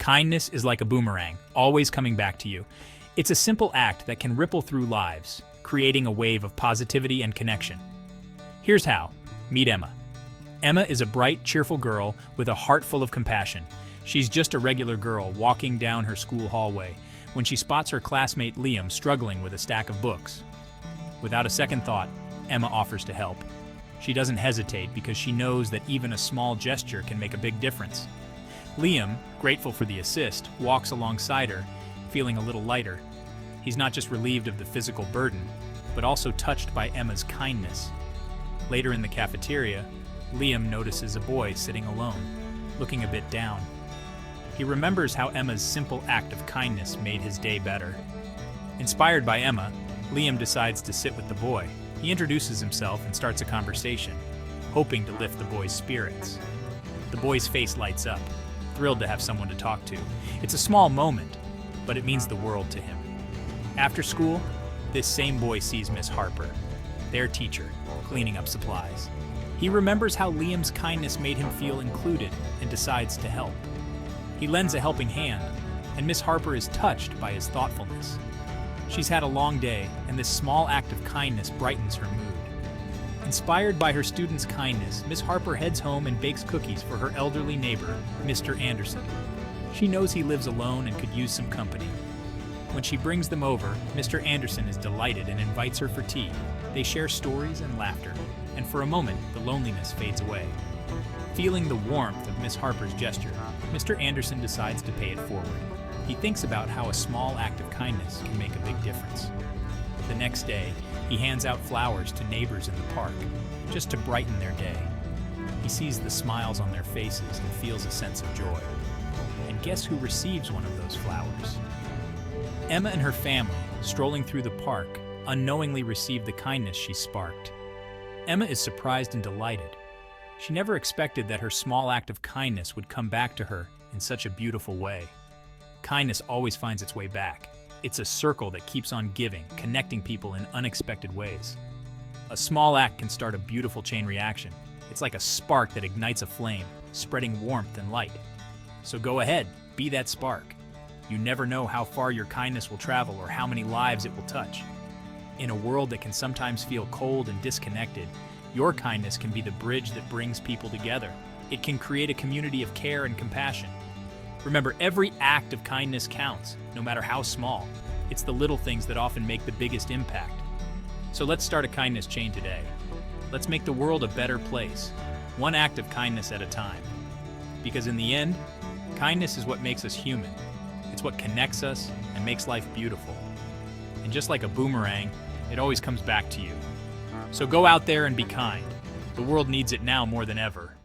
Kindness is like a boomerang, always coming back to you. It's a simple act that can ripple through lives, creating a wave of positivity and connection. Here's how. Meet Emma. Emma is a bright, cheerful girl with a heart full of compassion. She's just a regular girl walking down her school hallway when she spots her classmate Liam struggling with a stack of books. Without a second thought, Emma offers to help. She doesn't hesitate because she knows that even a small gesture can make a big difference. Liam, grateful for the assist, walks alongside her, feeling a little lighter. He's not just relieved of the physical burden, but also touched by Emma's kindness. Later in the cafeteria, Liam notices a boy sitting alone, looking a bit down. He remembers how Emma's simple act of kindness made his day better. Inspired by Emma, Liam decides to sit with the boy. He introduces himself and starts a conversation, hoping to lift the boy's spirits. The boy's face lights up, thrilled to have someone to talk to. It's a small moment, but it means the world to him. After school, this same boy sees Miss Harper, their teacher, cleaning up supplies. He remembers how Liam's kindness made him feel included and decides to help. He lends a helping hand, and Miss Harper is touched by his thoughtfulness. She's had a long day, and this small act of kindness brightens her mood. Inspired by her students' kindness, Miss Harper heads home and bakes cookies for her elderly neighbor, Mr. Anderson. She knows he lives alone and could use some company. When she brings them over, Mr. Anderson is delighted and invites her for tea. They share stories and laughter, and for a moment, the loneliness fades away. Feeling the warmth of Miss Harper's gesture, Mr. Anderson decides to pay it forward. He thinks about how a small act of kindness can make a big difference. The next day, he hands out flowers to neighbors in the park, just to brighten their day. He sees the smiles on their faces and feels a sense of joy. And guess who receives one of those flowers? Emma and her family, strolling through the park, unknowingly receive the kindness she sparked. Emma is surprised and delighted. She never expected that her small act of kindness would come back to her in such a beautiful way. Kindness always finds its way back. It's a circle that keeps on giving, connecting people in unexpected ways. A small act can start a beautiful chain reaction. It's like a spark that ignites a flame, spreading warmth and light. So go ahead, be that spark. You never know how far your kindness will travel or how many lives it will touch. In a world that can sometimes feel cold and disconnected, your kindness can be the bridge that brings people together. It can create a community of care and compassion. Remember, every act of kindness counts, no matter how small. It's the little things that often make the biggest impact. So let's start a kindness chain today. Let's make the world a better place, one act of kindness at a time. Because in the end, kindness is what makes us human. It's what connects us and makes life beautiful. And just like a boomerang, it always comes back to you. So go out there and be kind. The world needs it now more than ever.